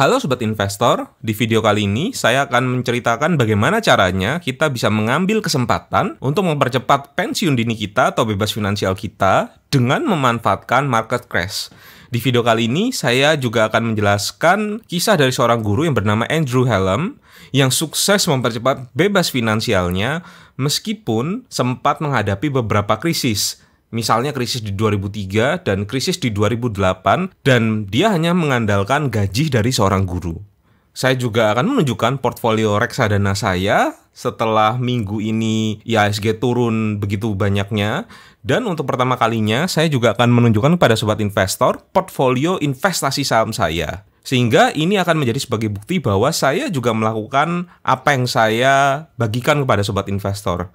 Halo Sobat Investor, di video kali ini saya akan menceritakan bagaimana caranya kita bisa mengambil kesempatan untuk mempercepat pensiun dini kita atau bebas finansial kita dengan memanfaatkan market crash. Di video kali ini saya juga akan menjelaskan kisah dari seorang guru yang bernama Andrew Hallam yang sukses mempercepat bebas finansialnya meskipun sempat menghadapi beberapa krisis. Misalnya krisis di 2003 dan krisis di 2008, dan dia hanya mengandalkan gaji dari seorang guru. Saya juga akan menunjukkan portfolio reksadana saya setelah minggu ini IHSG turun begitu banyaknya. Dan untuk pertama kalinya, saya juga akan menunjukkan kepada sobat investor portfolio investasi saham saya. Sehingga ini akan menjadi sebagai bukti bahwa saya juga melakukan apa yang saya bagikan kepada sobat investor.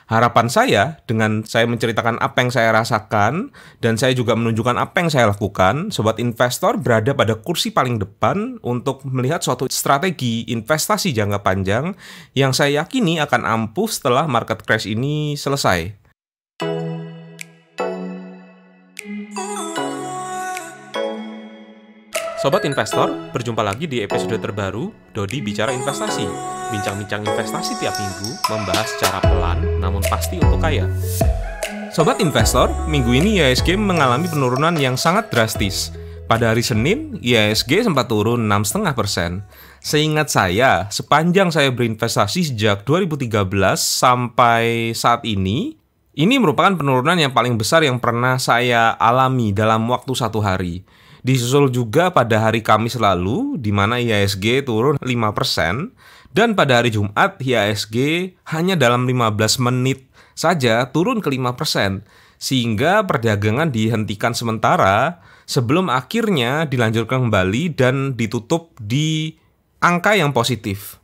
Harapan saya dengan saya menceritakan apa yang saya rasakan dan saya juga menunjukkan apa yang saya lakukan, sobat investor berada pada kursi paling depan untuk melihat suatu strategi investasi jangka panjang yang saya yakini akan ampuh setelah market crash ini selesai. Sobat investor, berjumpa lagi di episode terbaru Dodi Bicara Investasi. Bincang-bincang investasi tiap minggu, membahas secara pelan namun pasti untuk kaya. Sobat investor, minggu ini IHSG mengalami penurunan yang sangat drastis. Pada hari Senin, IHSG sempat turun 6,5%. Seingat saya, sepanjang saya berinvestasi sejak 2013 sampai saat ini merupakan penurunan yang paling besar yang pernah saya alami dalam waktu satu hari. Disusul juga pada hari Kamis lalu, di mana IHSG turun 5%, dan pada hari Jumat IHSG hanya dalam 15 menit saja turun ke 5%, sehingga perdagangan dihentikan sementara sebelum akhirnya dilanjutkan kembali dan ditutup di angka yang positif.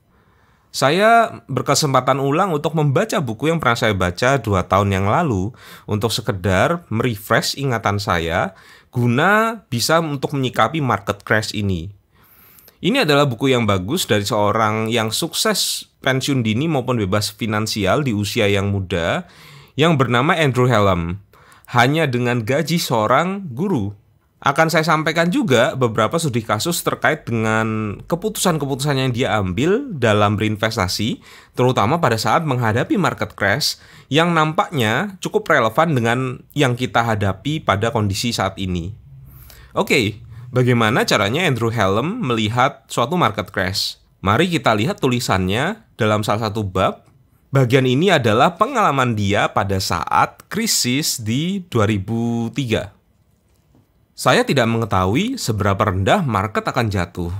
Saya berkesempatan ulang untuk membaca buku yang pernah saya baca 2 tahun yang lalu untuk sekedar merefresh ingatan saya guna bisa untuk menyikapi market crash ini. Ini adalah buku yang bagus dari seorang yang sukses pensiun dini maupun bebas finansial di usia yang muda yang bernama Andrew Hallam, hanya dengan gaji seorang guru. Akan saya sampaikan juga beberapa studi kasus terkait dengan keputusan-keputusan yang dia ambil dalam berinvestasi, terutama pada saat menghadapi market crash yang nampaknya cukup relevan dengan yang kita hadapi pada kondisi saat ini. Oke, bagaimana caranya Andrew Hallam melihat suatu market crash? Mari kita lihat tulisannya dalam salah satu bab. Bagian ini adalah pengalaman dia pada saat krisis di 2003. Saya tidak mengetahui seberapa rendah market akan jatuh.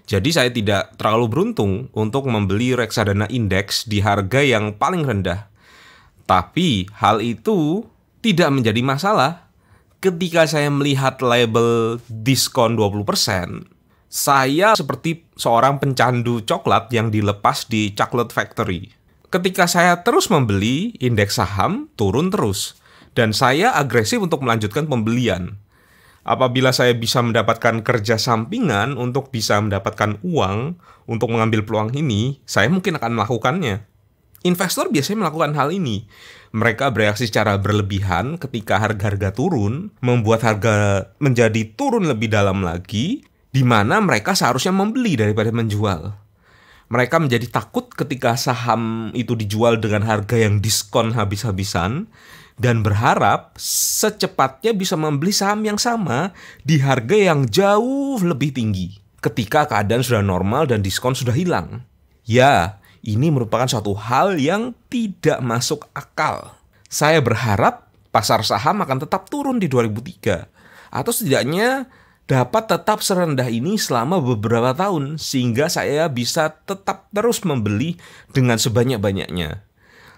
Jadi saya tidak terlalu beruntung untuk membeli reksadana indeks di harga yang paling rendah. Tapi hal itu tidak menjadi masalah. Ketika saya melihat label diskon 20%, saya seperti seorang pencandu coklat yang dilepas di Chocolate Factory. Ketika saya terus membeli, indeks saham turun terus. Dan saya agresif untuk melanjutkan pembelian. Apabila saya bisa mendapatkan kerja sampingan untuk bisa mendapatkan uang untuk mengambil peluang ini, saya mungkin akan melakukannya. Investor biasanya melakukan hal ini. Mereka bereaksi secara berlebihan ketika harga-harga turun, membuat harga menjadi turun lebih dalam lagi, di mana mereka seharusnya membeli daripada menjual. Mereka menjadi takut ketika saham itu dijual dengan harga yang diskon habis-habisan, dan berharap secepatnya bisa membeli saham yang sama di harga yang jauh lebih tinggi ketika keadaan sudah normal dan diskon sudah hilang. Ya, ini merupakan suatu hal yang tidak masuk akal. Saya berharap pasar saham akan tetap turun di 2003 atau setidaknya dapat tetap serendah ini selama beberapa tahun sehingga saya bisa tetap terus membeli dengan sebanyak-banyaknya.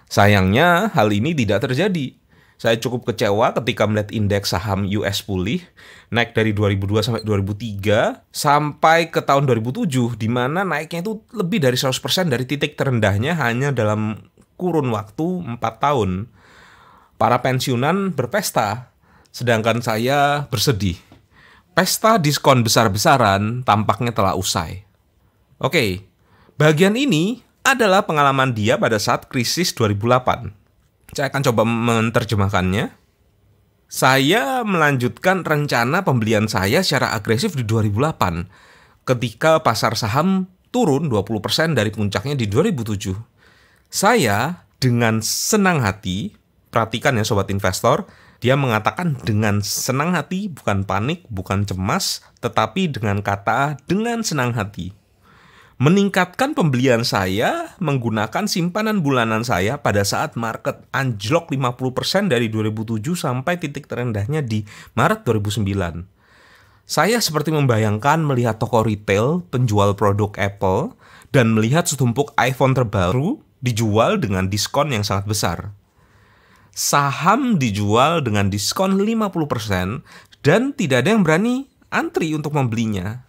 Sayangnya hal ini tidak terjadi. Saya cukup kecewa ketika melihat indeks saham US pulih, naik dari 2002 sampai 2003, sampai ke tahun 2007, di mana naiknya itu lebih dari 100% dari titik terendahnya hanya dalam kurun waktu 4 tahun. Para pensiunan berpesta, sedangkan saya bersedih. Pesta diskon besar-besaran tampaknya telah usai. Oke, bagian ini adalah pengalaman dia pada saat krisis 2008. Saya akan coba menerjemahkannya. Saya melanjutkan rencana pembelian saya secara agresif di 2008 ketika pasar saham turun 20% dari puncaknya di 2007. Saya dengan senang hati, perhatikan ya sobat investor, dia mengatakan dengan senang hati, bukan panik, bukan cemas, tetapi dengan kata dengan senang hati. Meningkatkan pembelian saya menggunakan simpanan bulanan saya pada saat market anjlok 50% dari 2007 sampai titik terendahnya di Maret 2009. Saya seperti membayangkan melihat toko retail penjual produk Apple dan melihat setumpuk iPhone terbaru dijual dengan diskon yang sangat besar. Saham dijual dengan diskon 50% dan tidak ada yang berani antri untuk membelinya.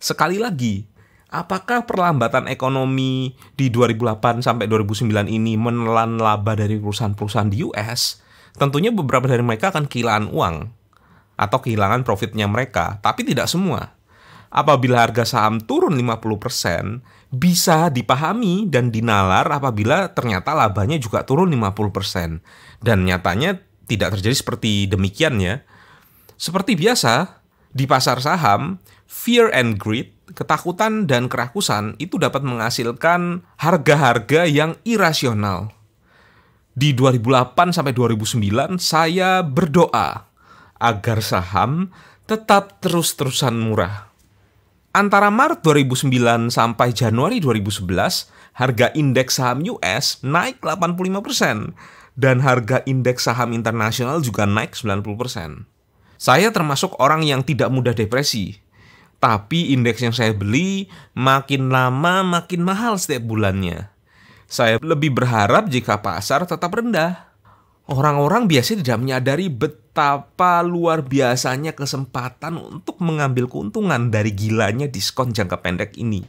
Sekali lagi, apakah perlambatan ekonomi di 2008 sampai 2009 ini menelan laba dari perusahaan-perusahaan di US? Tentunya beberapa dari mereka akan kehilangan uang atau kehilangan profitnya mereka, tapi tidak semua. Apabila harga saham turun 50%, bisa dipahami dan dinalar apabila ternyata labanya juga turun 50%. Dan nyatanya tidak terjadi seperti demikian ya. Seperti biasa, di pasar saham, fear and greed, ketakutan dan kerakusan itu dapat menghasilkan harga-harga yang irasional. Di 2008 sampai 2009, saya berdoa agar saham tetap terus-terusan murah. Antara Maret 2009 sampai Januari 2011, harga indeks saham US naik 85% dan harga indeks saham internasional juga naik 90%. Saya termasuk orang yang tidak mudah depresi, tapi indeks yang saya beli makin lama makin mahal setiap bulannya. Saya lebih berharap jika pasar tetap rendah. Orang-orang biasanya tidak menyadari betapa luar biasanya kesempatan untuk mengambil keuntungan dari gilanya diskon jangka pendek ini.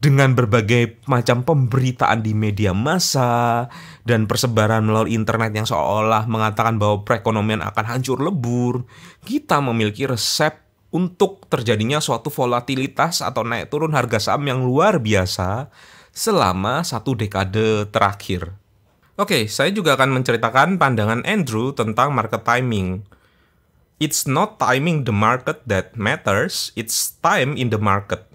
Dengan berbagai macam pemberitaan di media massa dan persebaran melalui internet yang seolah mengatakan bahwa perekonomian akan hancur lebur, kita memiliki resep untuk terjadinya suatu volatilitas atau naik turun harga saham yang luar biasa selama 1 dekade terakhir. Oke, saya juga akan menceritakan pandangan Andrew tentang market timing. It's not timing the market that matters, it's time in the market.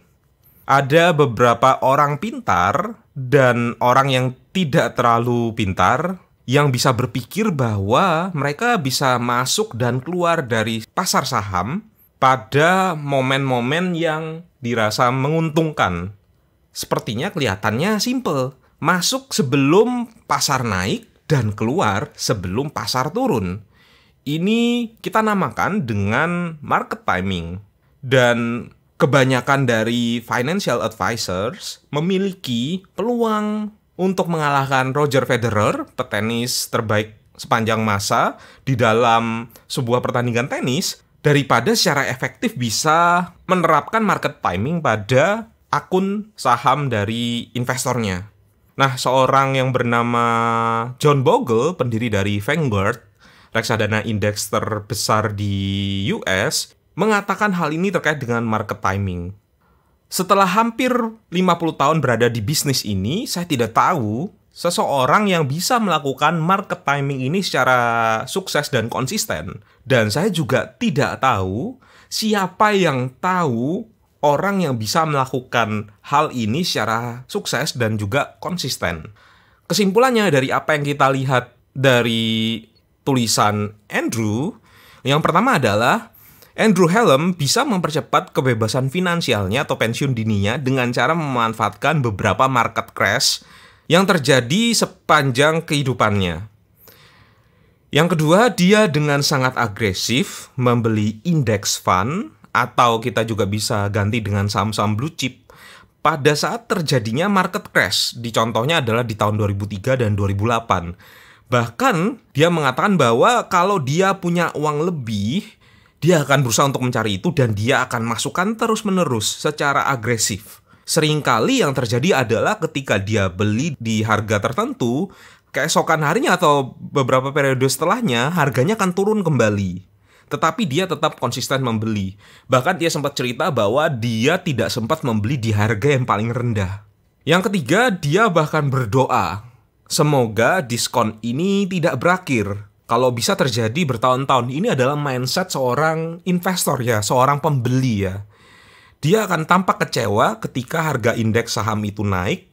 Ada beberapa orang pintar dan orang yang tidak terlalu pintar yang bisa berpikir bahwa mereka bisa masuk dan keluar dari pasar saham pada momen-momen yang dirasa menguntungkan. Sepertinya kelihatannya simple. Masuk sebelum pasar naik dan keluar sebelum pasar turun. Ini kita namakan dengan market timing. Dan kebanyakan dari financial advisors memiliki peluang untuk mengalahkan Roger Federer, petenis terbaik sepanjang masa di dalam sebuah pertandingan tenis, daripada secara efektif bisa menerapkan market timing pada akun saham dari investornya. Nah, seorang yang bernama John Bogle, pendiri dari Vanguard, reksadana indeks terbesar di US, mengatakan hal ini terkait dengan market timing. Setelah hampir 50 tahun berada di bisnis ini, saya tidak tahu seseorang yang bisa melakukan market timing ini secara sukses dan konsisten. Dan saya juga tidak tahu siapa yang tahu orang yang bisa melakukan hal ini secara sukses dan juga konsisten. Kesimpulannya dari apa yang kita lihat dari tulisan Andrew, yang pertama adalah Andrew Hallam bisa mempercepat kebebasan finansialnya atau pensiun dininya dengan cara memanfaatkan beberapa market crash yang terjadi sepanjang kehidupannya. Yang kedua, dia dengan sangat agresif membeli index fund, atau kita juga bisa ganti dengan saham-saham blue chip pada saat terjadinya market crash. Contohnya adalah di tahun 2003 dan 2008. Bahkan dia mengatakan bahwa kalau dia punya uang lebih, dia akan berusaha untuk mencari itu dan dia akan masukkan terus-menerus secara agresif. Seringkali yang terjadi adalah ketika dia beli di harga tertentu, keesokan harinya atau beberapa periode setelahnya harganya akan turun kembali. Tetapi dia tetap konsisten membeli. Bahkan dia sempat cerita bahwa dia tidak sempat membeli di harga yang paling rendah. Yang ketiga, dia bahkan berdoa, semoga diskon ini tidak berakhir. Kalau bisa terjadi bertahun-tahun. Ini adalah mindset seorang investor ya, seorang pembeli ya. dia akan tampak kecewa ketika harga indeks saham itu naik.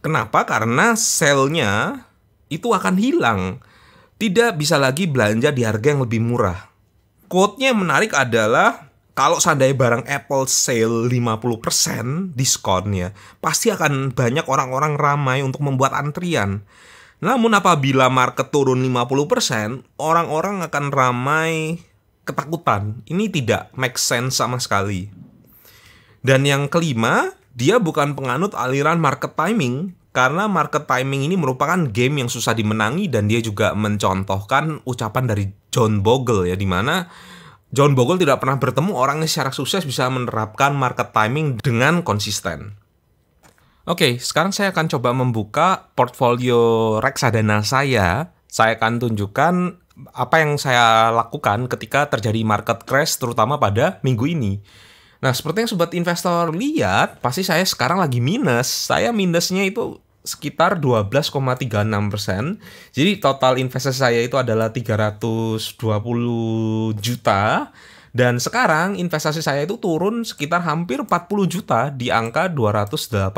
Kenapa? Karena sell-nya itu akan hilang. Tidak bisa lagi belanja di harga yang lebih murah. Quote-nya yang menarik adalah, kalau seandainya barang Apple sale 50% diskon ya, pasti akan banyak orang-orang ramai untuk membuat antrian. Namun apabila market turun 50%, orang-orang akan ramai ketakutan. Ini tidak make sense sama sekali. Dan yang kelima, dia bukan penganut aliran market timing. Karena market timing ini merupakan game yang susah dimenangi, dan dia juga mencontohkan ucapan dari John Bogle ya, di mana John Bogle tidak pernah bertemu orang yang secara sukses bisa menerapkan market timing dengan konsisten. Oke, sekarang saya akan coba membuka portfolio reksadana saya. Saya akan tunjukkan apa yang saya lakukan ketika terjadi market crash, terutama pada minggu ini. Nah, seperti yang sobat investor lihat, pasti saya sekarang lagi minus. Saya minusnya itu sekitar 12,36%. Jadi total investasi saya itu adalah 320 juta. Dan sekarang investasi saya itu turun sekitar hampir 40 juta di angka 281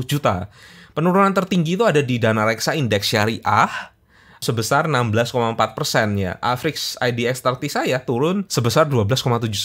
juta. Penurunan tertinggi itu ada di dana reksa indeks syariah sebesar 16,4% ya. Average IDX 30 saya turun sebesar 12,79%,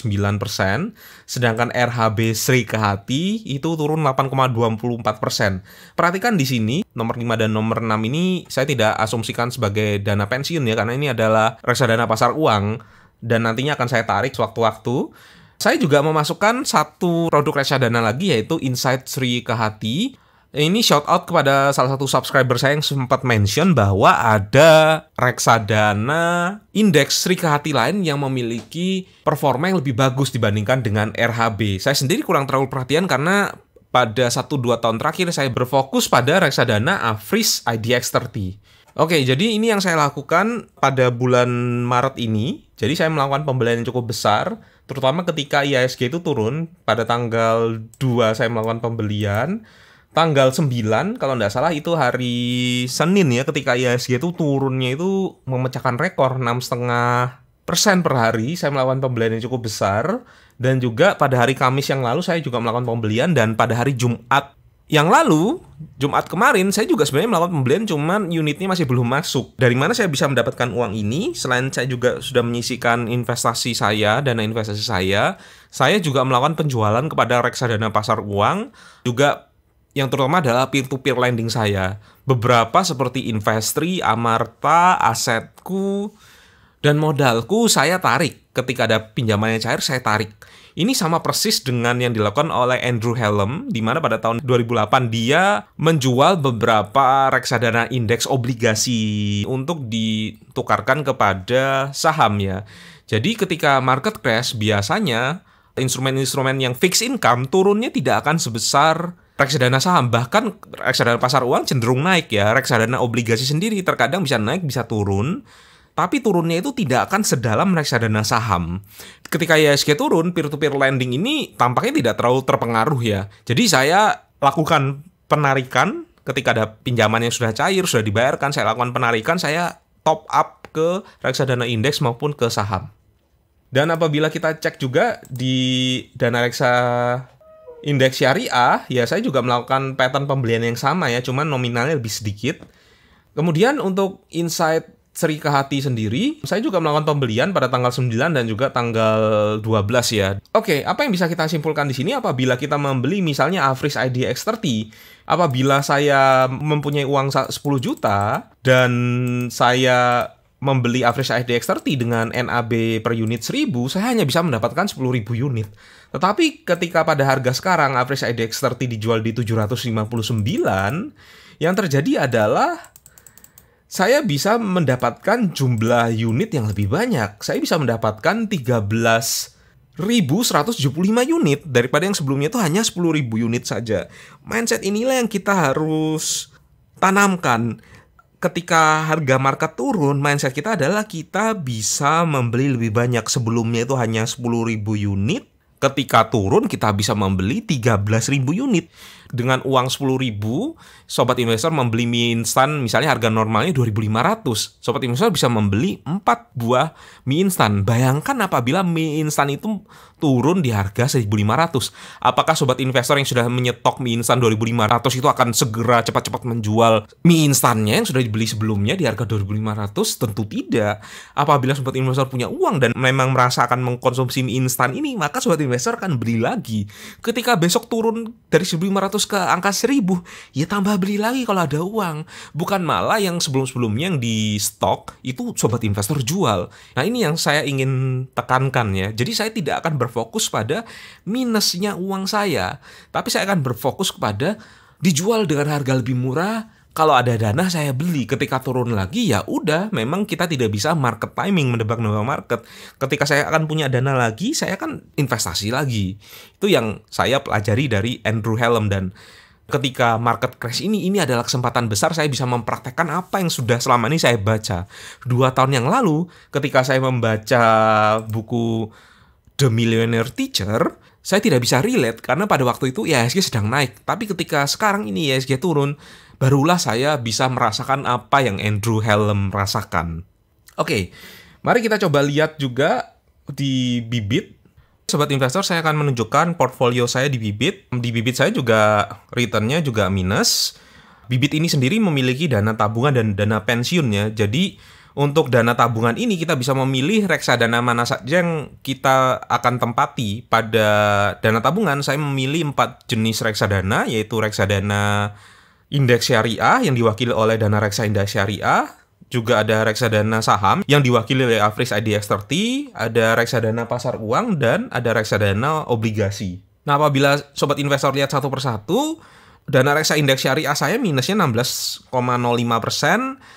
sedangkan RHB Sri Kehati itu turun 8,24%. Perhatikan di sini nomor 5 dan nomor 6 ini saya tidak asumsikan sebagai dana pensiun ya, karena ini adalah reksadana pasar uang dan nantinya akan saya tarik sewaktu-waktu. Saya juga memasukkan satu produk reksadana lagi, yaitu Insight Sri Kehati. Ini shout out kepada salah satu subscriber saya yang sempat mention bahwa ada reksadana indeks Sri Kehati lain yang memiliki performa yang lebih bagus dibandingkan dengan RHB. Saya sendiri kurang terlalu perhatian karena pada 1-2 tahun terakhir saya berfokus pada reksadana Afris IDX 30. Oke, jadi ini yang saya lakukan pada bulan Maret ini. Jadi saya melakukan pembelian yang cukup besar, terutama ketika IHSG itu turun. Pada tanggal 2 saya melakukan pembelian. Tanggal 9, kalau nggak salah itu hari Senin ya, ketika IHSG itu turunnya itu memecahkan rekor 6,5% per hari. Saya melakukan pembelian yang cukup besar. Dan juga pada hari Kamis yang lalu saya juga melakukan pembelian. Dan pada hari Jumat yang lalu, Jumat kemarin, saya juga sebenarnya melakukan pembelian, cuman unitnya masih belum masuk. Dari mana saya bisa mendapatkan uang ini? Selain saya juga sudah menyisikan investasi saya, dana investasi saya juga melakukan penjualan kepada reksadana pasar uang, juga yang terutama adalah peer-to-peer lending saya. Beberapa seperti Investri, Amarta, Asetku, dan modalku saya tarik. Ketika ada pinjaman yang cair, saya tarik. Ini sama persis dengan yang dilakukan oleh Andrew Hallam, di mana pada tahun 2008 dia menjual beberapa reksadana indeks obligasi untuk ditukarkan kepada saham ya. Jadi ketika market crash, biasanya instrumen-instrumen yang fixed income turunnya tidak akan sebesar reksadana saham, bahkan reksadana pasar uang cenderung naik ya. Reksadana obligasi sendiri terkadang bisa naik, bisa turun, tapi turunnya itu tidak akan sedalam reksadana saham. Ketika IHSG turun, peer-to-peer lending ini tampaknya tidak terlalu terpengaruh ya. Jadi saya lakukan penarikan ketika ada pinjaman yang sudah cair, sudah dibayarkan, saya lakukan penarikan, saya top up ke reksadana indeks maupun ke saham. Dan apabila kita cek juga di dana reksa indeks syariah, ya saya juga melakukan pattern pembelian yang sama ya, cuman nominalnya lebih sedikit. Kemudian untuk Insight Sri Kehati sendiri, saya juga melakukan pembelian pada tanggal 9 dan juga tanggal 12 ya. Oke, apa yang bisa kita simpulkan di sini apabila kita membeli misalnya Afris IDX 30, apabila saya mempunyai uang 10 juta dan saya membeli Afris IDX 30 dengan NAB per unit 1000, saya hanya bisa mendapatkan 10.000 unit. Tetapi ketika pada harga sekarang Afris IDX 30 dijual di 759, yang terjadi adalah saya bisa mendapatkan jumlah unit yang lebih banyak. Saya bisa mendapatkan 13.175 unit daripada yang sebelumnya itu hanya 10.000 unit saja. Mindset inilah yang kita harus tanamkan. Ketika harga market turun, mindset kita adalah kita bisa membeli lebih banyak. Sebelumnya itu hanya 10.000 unit. Ketika turun, kita bisa membeli 13.000 unit. Dengan uang 10.000, sobat investor membeli mie instan, misalnya harga normalnya 2.500. Sobat investor bisa membeli 4 buah mie instan. Bayangkan apabila mie instan itu turun di harga 1.500. Apakah sobat investor yang sudah menyetok mie instan 2.500 itu akan segera cepat-cepat menjual mie instannya yang sudah dibeli sebelumnya di harga 2.500? Tentu tidak. Apabila sobat investor punya uang dan memang merasa akan mengkonsumsi mie instan ini, maka sobat investor akan beli lagi. Ketika besok turun dari 1.500 ke angka 1.000, ya tambah beli lagi kalau ada uang. Bukan malah yang sebelum-sebelumnya yang di stok itu sobat investor jual. Nah, ini yang saya ingin tekankan ya. Jadi saya tidak akan berfokus pada minusnya uang saya, tapi saya akan berfokus kepada dijual dengan harga lebih murah. Kalau ada dana saya beli, ketika turun lagi ya udah, memang kita tidak bisa market timing, menebak-nebak market. Ketika saya akan punya dana lagi, saya akan investasi lagi. Itu yang saya pelajari dari Andrew Hallam, dan ketika market crash ini adalah kesempatan besar saya bisa mempraktekkan apa yang sudah selama ini saya baca. 2 tahun yang lalu ketika saya membaca buku The Millionaire Teacher, saya tidak bisa relate karena pada waktu itu IHSG sedang naik. Tapi ketika sekarang ini IHSG turun, barulah saya bisa merasakan apa yang Andrew Hallam rasakan. Oke, mari kita coba lihat juga di Bibit. Sobat investor, saya akan menunjukkan portfolio saya di Bibit. Di Bibit saya juga returnnya juga minus. Bibit ini sendiri memiliki dana tabungan dan dana pensiunnya. Jadi untuk dana tabungan ini kita bisa memilih reksadana mana saja yang kita akan tempati. Pada dana tabungan saya memilih 4 jenis reksadana, yaitu reksadana indeks syariah yang diwakili oleh dana reksa indeks syariah, juga ada reksadana saham yang diwakili oleh Africe IDX 30, ada reksadana pasar uang, dan ada reksadana obligasi. Nah, apabila sobat investor lihat satu persatu, dana reksa indeks syariah saya minusnya 16,05%,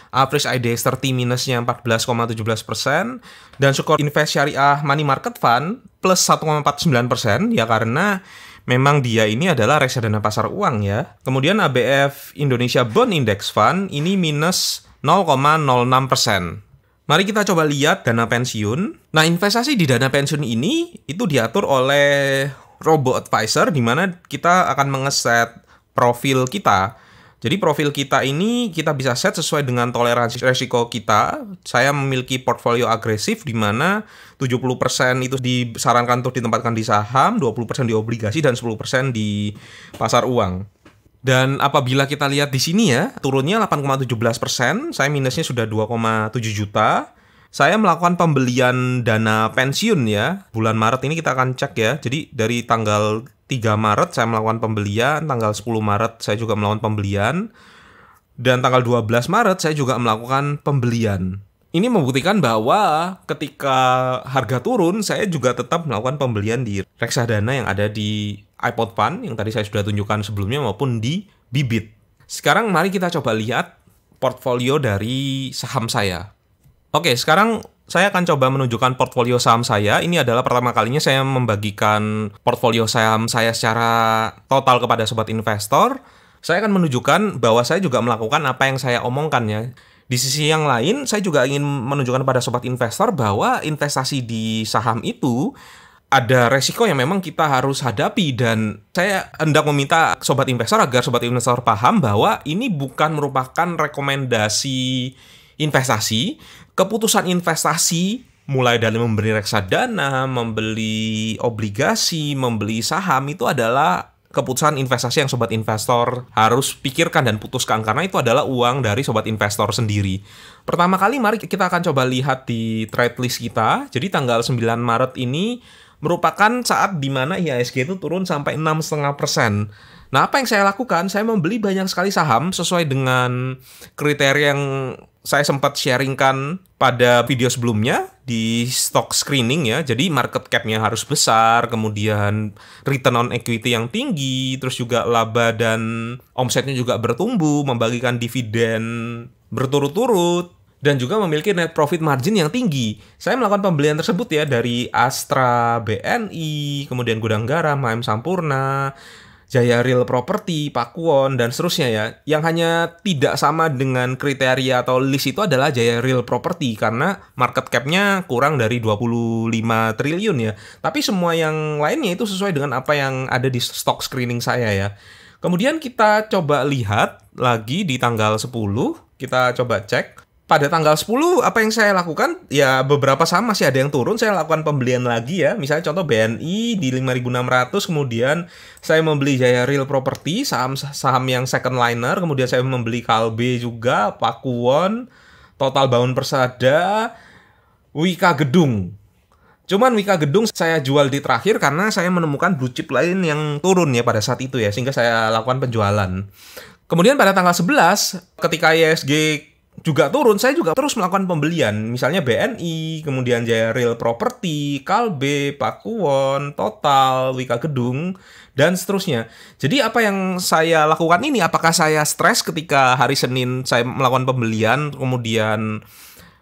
Africe IDX 30 minusnya 14,17%, dan Sukor Invest Syariah Money Market Fund plus 1,49%, ya karena memang dia ini adalah reksadana pasar uang ya. Kemudian ABF Indonesia Bond Index Fund ini minus 0,06%. Mari kita coba lihat dana pensiun. Nah, investasi di dana pensiun ini itu diatur oleh robo-advisor, di mana kita akan mengeset profil kita. Jadi profil kita ini kita bisa set sesuai dengan toleransi resiko kita. Saya memiliki portfolio agresif di mana 70% itu disarankan untuk ditempatkan di saham, 20% di obligasi, dan 10% di pasar uang. Dan apabila kita lihat di sini ya, turunnya 8,17%, saya minusnya sudah 2,7 juta. Saya melakukan pembelian dana pensiun ya. Bulan Maret ini kita akan cek ya. Jadi dari tanggal 3 Maret saya melakukan pembelian, tanggal 10 Maret saya juga melakukan pembelian, dan tanggal 12 Maret saya juga melakukan pembelian. Ini membuktikan bahwa ketika harga turun, saya juga tetap melakukan pembelian di reksadana yang ada di iPod Fund, yang tadi saya sudah tunjukkan sebelumnya, maupun di Bibit. Sekarang mari kita coba lihat portfolio dari saham saya. Oke, sekarang saya akan coba menunjukkan portfolio saham saya. Ini adalah pertama kalinya saya membagikan portfolio saham saya secara total kepada sobat investor. Saya akan menunjukkan bahwa saya juga melakukan apa yang saya omongkan ya. Di sisi yang lain, saya juga ingin menunjukkan pada sobat investor bahwa investasi di saham itu ada resiko yang memang kita harus hadapi, dan saya hendak meminta sobat investor agar sobat investor paham bahwa ini bukan merupakan rekomendasi investasi. Keputusan investasi mulai dari membeli reksadana, membeli obligasi, membeli saham itu adalah keputusan investasi yang sobat investor harus pikirkan dan putuskan, karena itu adalah uang dari sobat investor sendiri. Pertama kali mari kita akan coba lihat di trade list kita. Jadi tanggal 9 Maret ini merupakan saat di mana IHSG itu turun sampai 6,5%. Nah, apa yang saya lakukan? Saya membeli banyak sekali saham sesuai dengan kriteria yang saya sempat sharingkan pada video sebelumnya di stock screening ya. Jadi market cap-nya harus besar, kemudian return on equity yang tinggi, terus juga laba dan omsetnya juga bertumbuh, membagikan dividen berturut-turut, dan juga memiliki net profit margin yang tinggi. Saya melakukan pembelian tersebut ya dari Astra, BNI, kemudian Gudang Garam, HM Sampurna, Jaya Real Property, Pakuwon, dan seterusnya ya. Yang hanya tidak sama dengan kriteria atau list itu adalah Jaya Real Property, karena market cap-nya kurang dari 25 triliun ya. Tapi semua yang lainnya itu sesuai dengan apa yang ada di stock screening saya ya. Kemudian kita coba lihat lagi di tanggal 10, kita coba cek. pada tanggal 10 apa yang saya lakukan? Ya beberapa saham masih ada yang turun, saya lakukan pembelian lagi ya. Misalnya contoh BNI di 5.600, kemudian saya membeli Jaya Real Property, saham yang second liner, kemudian saya membeli Kalbe juga, Pakuwon, Total Bangun Persada, Wika Gedung. Cuman Wika Gedung saya jual di terakhir karena saya menemukan blue chip lain yang turun ya pada saat itu ya, sehingga saya lakukan penjualan. Kemudian pada tanggal 11 ketika ISG juga turun, saya juga terus melakukan pembelian. Misalnya BNI, kemudian Jaya Real Property, Kalbe, Pakuwon, Total, Wika Gedung, dan seterusnya. Jadi apa yang saya lakukan ini, apakah saya stres ketika hari Senin saya melakukan pembelian, kemudian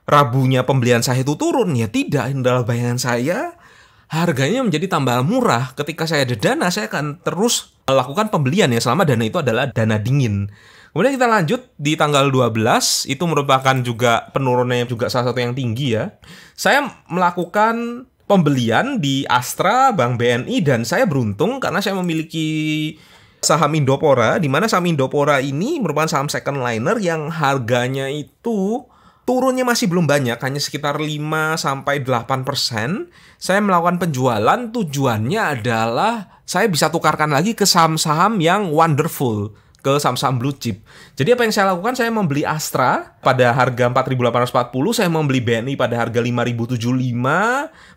Rabunya pembelian saya itu turun? Ya tidak, ini adalah bayangan saya. Harganya menjadi tambah murah. Ketika saya ada dana, saya akan terus melakukan pembelian ya, selama dana itu adalah dana dingin. Kemudian kita lanjut di tanggal 12, itu merupakan juga penurunannya juga salah satu yang tinggi ya. Saya melakukan pembelian di Astra, Bank BNI, dan saya beruntung karena saya memiliki saham Indopora, di mana saham Indopora ini merupakan saham second liner yang harganya itu turunnya masih belum banyak, hanya sekitar 5-8%. Saya melakukan penjualan, tujuannya adalah saya bisa tukarkan lagi ke saham-saham yang wonderful, ke saham-saham blue chip. Jadi apa yang saya lakukan, saya membeli Astra pada harga 4.840, saya membeli BNI pada harga 5.075,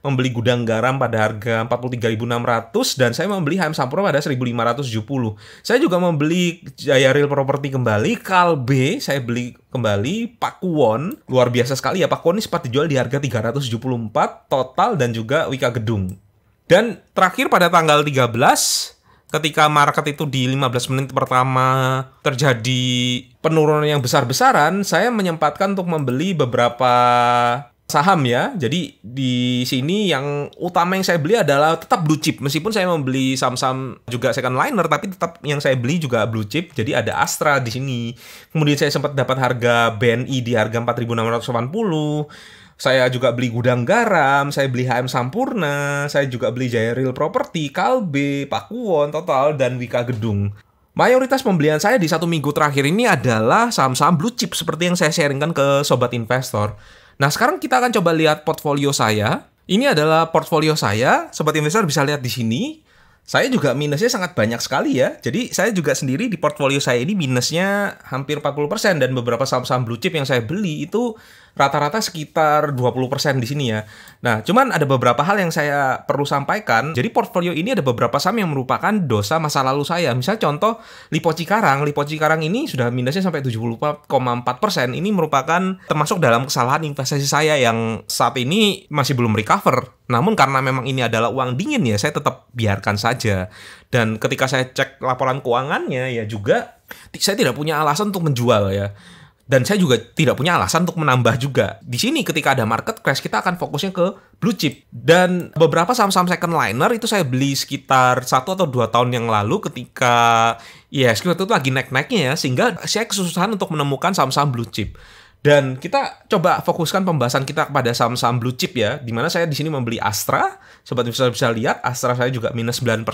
membeli Gudang Garam pada harga 43.600, dan saya membeli HM Sampurna pada 1.570. Saya juga membeli Jaya Real Property kembali, Kalbe saya beli kembali, Pakuwon, luar biasa sekali ya, Pakuwon ini sempat dijual di harga 374, Total, dan juga Wika Gedung. Dan terakhir pada tanggal 13, ketika market itu di 15 menit pertama terjadi penurunan yang besar-besaran, saya menyempatkan untuk membeli beberapa saham ya. Jadi di sini yang utama yang saya beli adalah tetap blue chip. Meskipun saya membeli saham-saham juga second liner, tapi tetap yang saya beli juga blue chip. Jadi ada Astra di sini. Kemudian saya sempat dapat harga BNI di harga 4.680. Saya juga beli Gudang Garam, saya beli HM Sampurna, saya juga beli Jaya Real Property, Kalbe, Pakuwon, Total, dan Wika Gedung. Mayoritas pembelian saya di 1 minggu terakhir ini adalah saham-saham blue chip seperti yang saya sharingkan ke sobat investor. Nah, sekarang kita akan coba lihat portfolio saya. Ini adalah portfolio saya, sobat investor bisa lihat di sini. Saya juga minusnya sangat banyak sekali ya. Jadi saya juga sendiri di portfolio saya ini minusnya hampir 40%, dan beberapa saham-saham blue chip yang saya beli itu rata-rata sekitar 20% di sini ya. Nah, cuman ada beberapa hal yang saya perlu sampaikan. Jadi portfolio ini ada beberapa saham yang merupakan dosa masa lalu saya. Misalnya contoh Lipo Cikarang. Lipo Cikarang ini sudah minusnya sampai 74,4%. Ini merupakan termasuk dalam kesalahan investasi saya yang saat ini masih belum recover. Namun karena memang ini adalah uang dingin ya, saya tetap biarkan saja. Dan ketika saya cek laporan keuangannya ya juga, saya tidak punya alasan untuk menjual ya. Dan saya juga tidak punya alasan untuk menambah juga. Di sini ketika ada market crash, kita akan fokusnya ke blue chip. Dan beberapa saham-saham second liner itu saya beli sekitar 1 atau 2 tahun yang lalu ketika IHSG itu lagi naik-naiknya ya. Sehingga saya kesusahan untuk menemukan saham-saham blue chip. Dan kita coba fokuskan pembahasan kita kepada saham-saham blue chip ya, dimana saya di sini membeli Astra. Sobat investor bisa lihat Astra saya juga minus 9%.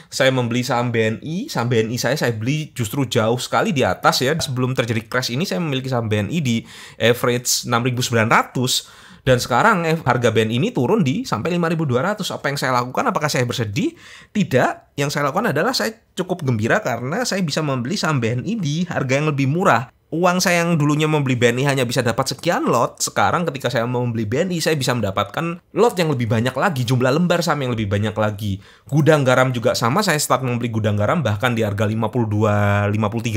Saya membeli saham BNI saya beli justru jauh sekali di atas ya. Sebelum terjadi crash ini saya memiliki saham BNI di average 6.900. Dan sekarang harga BNI ini turun di sampai 5.200. Apa yang saya lakukan? Apakah saya bersedih? Tidak. Yang saya lakukan adalah saya cukup gembira karena saya bisa membeli saham BNI di harga yang lebih murah. Uang saya yang dulunya membeli BNI hanya bisa dapat sekian lot, sekarang ketika saya mau membeli BNI, saya bisa mendapatkan lot yang lebih banyak lagi, jumlah lembar saham yang lebih banyak lagi. Gudang Garam juga sama, saya start membeli Gudang Garam bahkan di harga 53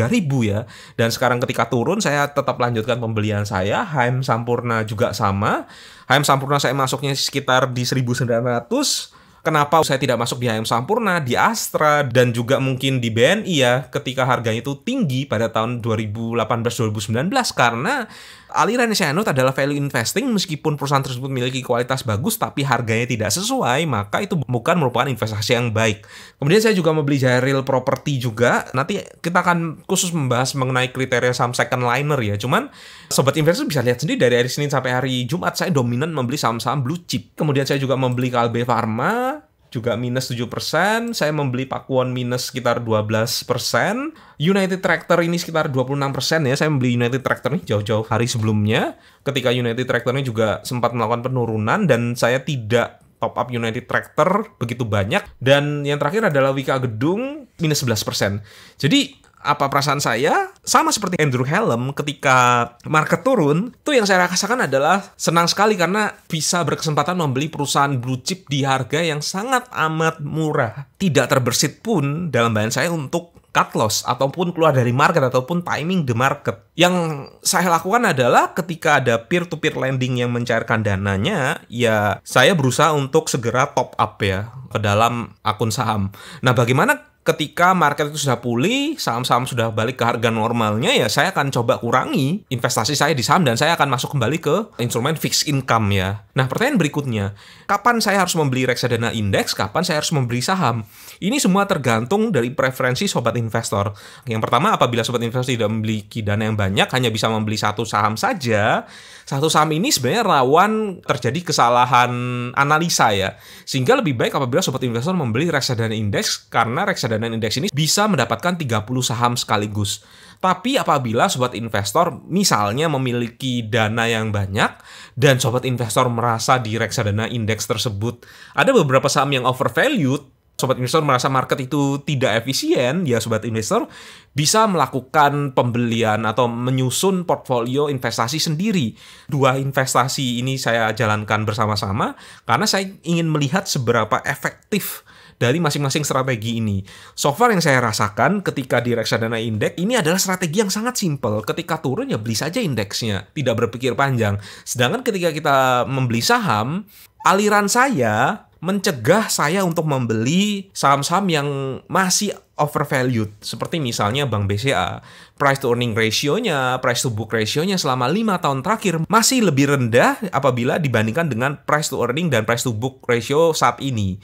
ribu ya. Dan sekarang ketika turun, saya tetap lanjutkan pembelian saya. HM Sampurna juga sama. HM Sampurna saya masuknya sekitar di 1.900. Kenapa saya tidak masuk di HM Sampurna, di Astra, dan juga mungkin di BNI ya, ketika harganya itu tinggi pada tahun 2018-2019, karena aliran yang saya anut adalah value investing. Meskipun perusahaan tersebut memiliki kualitas bagus, tapi harganya tidak sesuai, maka itu bukan merupakan investasi yang baik. Kemudian saya juga membeli Jaya Real Property juga. Nanti kita akan khusus membahas mengenai kriteria saham second liner ya. Cuman sobat investor bisa lihat sendiri dari hari Senin sampai hari Jumat saya dominan membeli saham-saham blue chip. Kemudian saya juga membeli Kalbe Pharma, juga minus 7%, saya membeli Pakuwon minus sekitar 12%, United Tractor ini sekitar 26% ya, saya membeli United Tractor ini jauh-jauh hari sebelumnya, ketika United Tractor ini juga sempat melakukan penurunan, dan saya tidak top up United Tractor begitu banyak, dan yang terakhir adalah Wika Gedung minus 11%. Jadi, apa perasaan saya? Sama seperti Andrew Hallam ketika market turun, itu yang saya rasakan adalah senang sekali karena bisa berkesempatan membeli perusahaan blue chip di harga yang sangat amat murah. Tidak terbersit pun dalam bayangan saya untuk cut loss ataupun keluar dari market ataupun timing the market. Yang saya lakukan adalah ketika ada peer-to-peer lending yang mencairkan dananya, ya saya berusaha untuk segera top up ya ke dalam akun saham. Nah, bagaimana ketika market itu sudah pulih, saham-saham sudah balik ke harga normalnya, ya saya akan coba kurangi investasi saya di saham dan saya akan masuk kembali ke instrumen fixed income ya. Nah, pertanyaan berikutnya, kapan saya harus membeli reksadana indeks, kapan saya harus membeli saham? Ini semua tergantung dari preferensi sobat investor. Yang pertama, apabila sobat investor tidak memiliki dana yang banyak, hanya bisa membeli satu saham saja, satu saham ini sebenarnya rawan terjadi kesalahan analisa ya. Sehingga lebih baik apabila sobat investor membeli reksadana indeks, karena reksadana indeks ini bisa mendapatkan 30 saham sekaligus. Tapi apabila sobat investor misalnya memiliki dana yang banyak dan sobat investor merasa di reksadana indeks tersebut ada beberapa saham yang overvalued, sobat investor merasa market itu tidak efisien, ya sobat investor bisa melakukan pembelian atau menyusun portfolio investasi sendiri. Dua investasi ini saya jalankan bersama-sama karena saya ingin melihat seberapa efektif dari masing-masing strategi ini. So far yang saya rasakan ketika di reksadana indeks ini adalah strategi yang sangat simpel. Ketika turun ya beli saja indeksnya, tidak berpikir panjang. Sedangkan ketika kita membeli saham, aliran saya mencegah saya untuk membeli saham-saham yang masih overvalued. Seperti misalnya Bank BCA. Price to earning ratio-nya, price to book ratio-nya selama 5 tahun terakhir masih lebih rendah apabila dibandingkan dengan price to earning dan price to book ratio saat ini.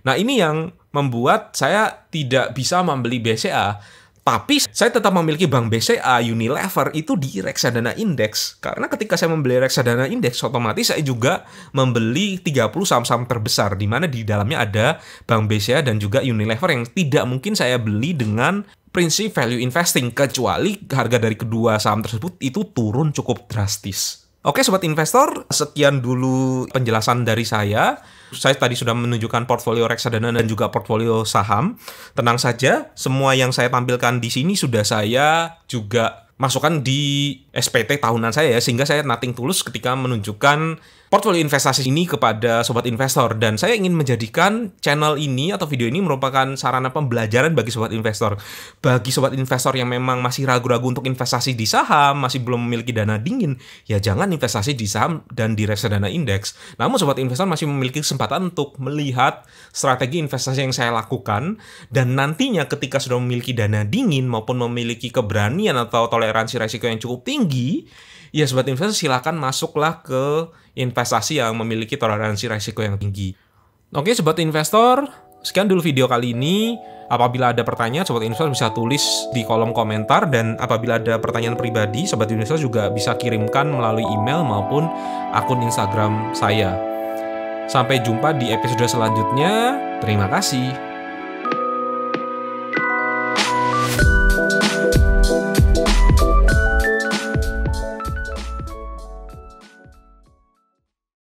Nah, ini yang membuat saya tidak bisa membeli BCA. Tapi saya tetap memiliki Bank BCA, Unilever itu di reksadana indeks. Karena ketika saya membeli reksadana indeks, otomatis saya juga membeli 30 saham-saham terbesar, di mana di dalamnya ada Bank BCA dan juga Unilever yang tidak mungkin saya beli dengan prinsip value investing, kecuali harga dari kedua saham tersebut itu turun cukup drastis. Oke sobat investor, sekian dulu penjelasan dari saya. Saya tadi sudah menunjukkan portfolio reksadana dan juga portfolio saham. Tenang saja, semua yang saya tampilkan di sini sudah saya juga masukkan di SPT tahunan saya ya, sehingga saya nothing tulus ketika menunjukkan portfolio investasi ini kepada sobat investor. Dan saya ingin menjadikan channel ini atau video ini merupakan sarana pembelajaran bagi sobat investor. Bagi sobat investor yang memang masih ragu-ragu untuk investasi di saham, masih belum memiliki dana dingin, ya jangan investasi di saham dan di reksadana indeks. Namun sobat investor masih memiliki kesempatan untuk melihat strategi investasi yang saya lakukan, dan nantinya ketika sudah memiliki dana dingin maupun memiliki keberanian atau toleransi risiko yang cukup tinggi, ya sobat investor silakan masuklah ke investasi yang memiliki toleransi risiko yang tinggi. Oke sobat investor, sekian dulu video kali ini. Apabila ada pertanyaan, sobat investor bisa tulis di kolom komentar, dan apabila ada pertanyaan pribadi, sobat investor juga bisa kirimkan melalui email maupun akun Instagram saya. Sampai jumpa di episode selanjutnya. Terima kasih.